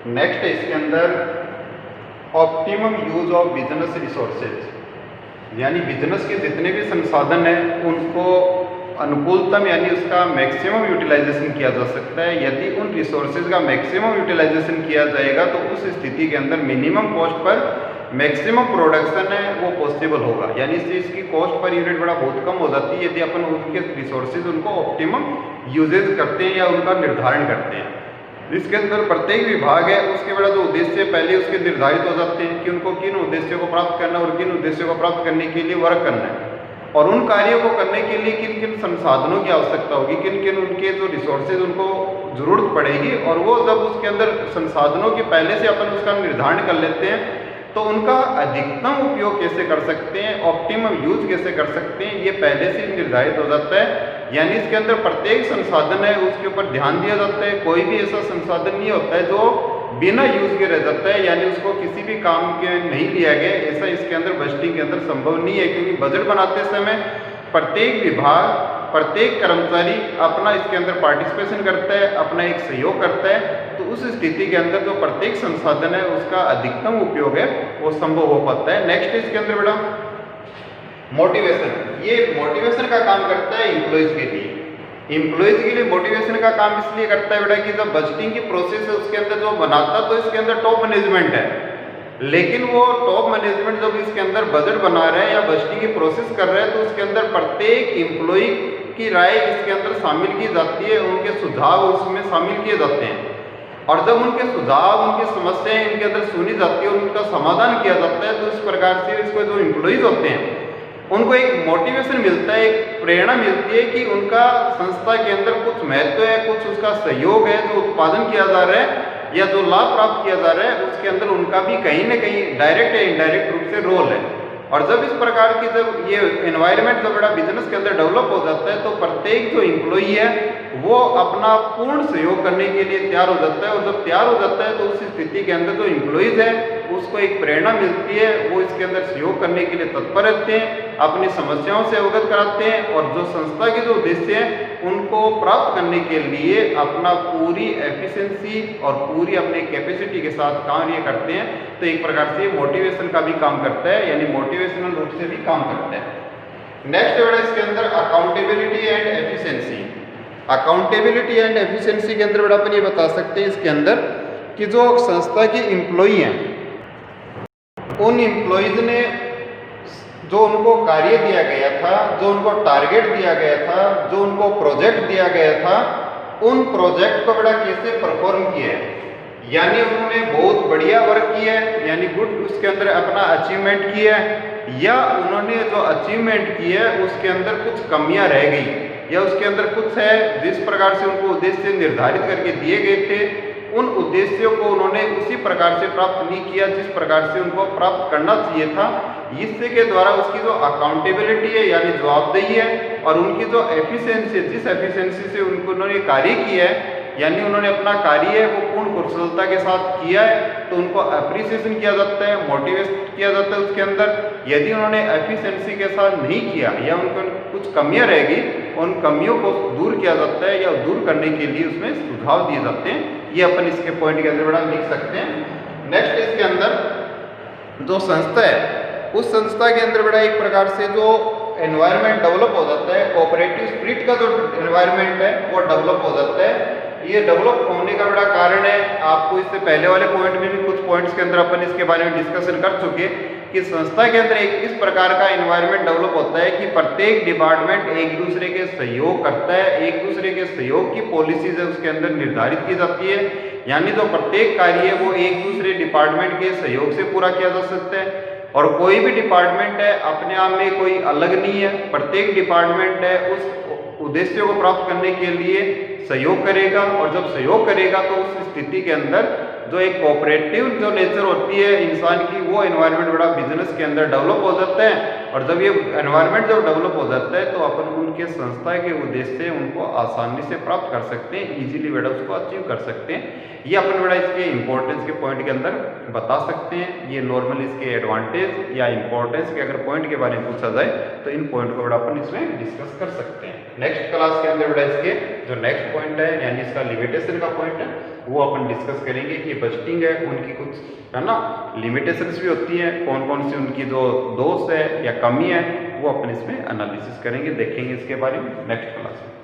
Next है इसके अंदर optimum use of business resources, यानी बिजनेस के जितने भी संसाधन हैं उनको अनुकूलतम यानी उसका मैक्सिमम यूटिलाइजेशन किया जा सकता है। यदि उन रिसोर्सेज का मैक्सिमम यूटिलाइजेशन किया जाएगा तो उस स्थिति के अंदर minimum cost per maximum production है वो पॉसिबल होगा, यानी इस चीज़ की कॉस्ट पर यूनिट बड़ा बहुत कम हो जाती है यदि अपन उनके रिसोर्सेज उनको ऑप्टिमम यूजेज करते हैं या उनका निर्धारण करते हैं। इसके अंदर प्रत्येक विभाग है उसके बड़ा जो उद्देश्य पहले उसके निर्धारित हो जाते हैं कि उनको किन उद्देश्यों को प्राप्त करना है और किन उद्देश्यों को प्राप्त करने के लिए वर्क करना है, और उन कार्यों को करने के लिए किन किन संसाधनों की आवश्यकता होगी, किन किन उनके जो रिसोर्सेज उनको जरूरत पड़ेगी। और वो जब उसके अंदर संसाधनों के पहले से अपन उसका निर्धारण कर लेते हैं तो उनका अधिकतम उपयोग कैसे कर सकते हैं, ऑप्टिमम यूज कैसे कर सकते हैं, ये पहले से निर्धारित हो जाता है। यानी इसके अंदर प्रत्येक संसाधन है उसके ऊपर ध्यान दिया जाता है। कोई भी ऐसा संसाधन नहीं होता है जो बिना यूज के रह जाता है, यानी उसको किसी भी काम के नहीं लिया गया, ऐसा इसके अंदर बजटिंग के अंदर संभव नहीं है। क्योंकि बजट बनाते समय प्रत्येक विभाग प्रत्येक कर्मचारी अपना इसके अंदर पार्टिसिपेशन करता है, अपना एक सहयोग करता है, तो उस स्थिति के अंदर जो प्रत्येक संसाधन है उसका अधिकतम उपयोग है वो संभव हो पाता है। नेक्स्ट इसके अंदर बेटा मोटिवेशन, ये मोटिवेशन का काम करता है एम्प्लॉयज के लिए। एम्प्लॉयज के लिए मोटिवेशन का काम इसलिए करता है बेटा कि जब बजटिंग की प्रोसेस है उसके अंदर जो बनाता तो इसके अंदर टॉप मैनेजमेंट है, लेकिन वो टॉप मैनेजमेंट जब इसके अंदर बजट बना रहे हैं या बजटिंग की प्रोसेस कर रहे हैं तो उसके अंदर प्रत्येक एम्प्लॉय की राय इसके अंदर शामिल की जाती है, उनके सुझाव उसमें शामिल किए जाते हैं, और जब उनके सुझाव उनकी समस्याएं इनके अंदर सुनी जाती है और उनका समाधान किया जाता है तो इस प्रकार से इसको जो एम्प्लॉयज होते हैं उनको एक मोटिवेशन मिलता है, एक प्रेरणा मिलती है कि उनका संस्था के अंदर कुछ महत्व है, कुछ उसका सहयोग है, जो उत्पादन किया जा रहा है या जो लाभ प्राप्त किया जा रहा है उसके अंदर उनका भी कहीं ना कहीं डायरेक्ट या इनडायरेक्ट रूप से रोल है। और जब इस प्रकार की जब ये एनवायरनमेंट जब बड़ा बिजनेस के अंदर डेवलप हो जाता है तो प्रत्येक जो एम्प्लॉई है वो अपना पूर्ण सहयोग करने के लिए तैयार हो जाता है, और जब तैयार हो जाता है तो उस स्थिति के अंदर जो एम्प्लॉइज है उसको एक प्रेरणा मिलती है, वो इसके अंदर सहयोग करने के लिए तत्पर रहते हैं, अपनी समस्याओं से अवगत कराते हैं, और जो संस्था के जो उद्देश्य है उनको प्राप्त करने के लिए अपना पूरी एफिशिएंसी और पूरी अपने कैपेसिटी के साथ कार्य करते हैं। तो एक प्रकार से मोटिवेशन का भी काम करता है, यानी मोटिवेशनल रूप से भी काम करता है। नेक्स्ट वर्ड इसके अंदर accountability and efficiency. Accountability and efficiency के अंदर अपन ये बता सकते हैं इसके अंदर कि जो संस्था के एम्प्लॉई हैं उन एम्प्लॉयज ने जो उनको कार्य दिया गया था, जो उनको टारगेट दिया गया था, जो उनको प्रोजेक्ट दिया गया था, उन प्रोजेक्ट को बड़ा कैसे परफॉर्म किया है, यानी उन्होंने बहुत बढ़िया वर्क किया है, यानी गुड उसके अंदर अपना अचीवमेंट किया है, या उन्होंने जो अचीवमेंट किया है उसके अंदर कुछ कमियां रह गई, या उसके अंदर कुछ है जिस प्रकार से उनको उद्देश्य निर्धारित करके दिए गए थे उन उद्देश्यों को उन्होंने उसी प्रकार से प्राप्त नहीं किया जिस प्रकार से उनको प्राप्त करना चाहिए था। इससे के द्वारा उसकी जो अकाउंटेबिलिटी है यानी जवाबदेही है, और उनकी जो एफिशिएंसी जिस एफिशिएंसी से उन्होंने कार्य किया है यानी उन्होंने अपना कार्य है वो पूर्ण कुशलता के साथ किया है तो उनको अप्रिसिएशन किया जाता है, मोटिवेट किया जाता है उसके अंदर। यदि उन्होंने एफिशिएंसी के साथ नहीं किया या उनको कुछ कमियां रहेगी उन कमियों को दूर किया जाता है या दूर करने के लिए उसमें सुझाव दिए जाते हैं। ये अपन इसके पॉइंट के अंदर बड़ा लिख सकते हैं। नेक्स्ट इसके अंदर जो संस्था है उस संस्था के अंदर बड़ा एक प्रकार से जो एनवायरनमेंट डेवलप हो जाता है, कोऑपरेटिव स्पिरिट का जो एनवायरनमेंट है वो डेवलप हो जाता है। ये डेवलप होने का बड़ा कारण है, आपको इससे पहले वाले पॉइंट में भी कुछ पॉइंट्स के अंदर अपन इसके बारे में डिस्कशन कर चुके कि संस्था के अंदर एक इस प्रकार का एनवायरनमेंट डेवलप होता है कि प्रत्येक डिपार्टमेंट एक दूसरे के सहयोग करता है, एक दूसरे के सहयोग की पॉलिसीज है उसके अंदर निर्धारित की जाती है, यानी जो प्रत्येक कार्य है वो एक दूसरे डिपार्टमेंट के सहयोग से पूरा किया जा सकता है। और कोई भी डिपार्टमेंट है अपने आप में कोई अलग नहीं है, प्रत्येक डिपार्टमेंट है उस उद्देश्यों को प्राप्त करने के लिए सहयोग करेगा, और जब सहयोग करेगा तो उस स्थिति के अंदर जो एक कोऑपरेटिव जो नेचर होती है इंसान की वो एनवायरनमेंट बड़ा बिजनेस के अंदर डेवलप हो जाता है। और जब ये एनवायरनमेंट जब डेवलप हो जाता है तो अपन उनके संस्था के उद्देश्य उनको आसानी से प्राप्त कर सकते हैं, इजीली बेटा उसको अचीव कर सकते हैं। ये अपन बड़ा इसके इंपॉर्टेंस के पॉइंट के अंदर बता सकते हैं। ये नॉर्मल इसके एडवांटेज या इंपॉर्टेंस के अगर पॉइंट के बारे में पूछा जाए तो इन पॉइंट को बड़ा अपन इसमें डिस्कस कर सकते हैं। नेक्स्ट क्लास के अंदर बड़ा इसके जो नेक्स्ट पॉइंट है यानी इसका लिमिटेशन का पॉइंट है वो अपन डिस्कस करेंगे कि बजटिंग है उनकी कुछ है ना लिमिटेशंस भी होती हैं, कौन कौन सी उनकी जो दोष है या कमी है वो अपन इसमें एनालिसिस करेंगे, देखेंगे इसके बारे में नेक्स्ट क्लास में।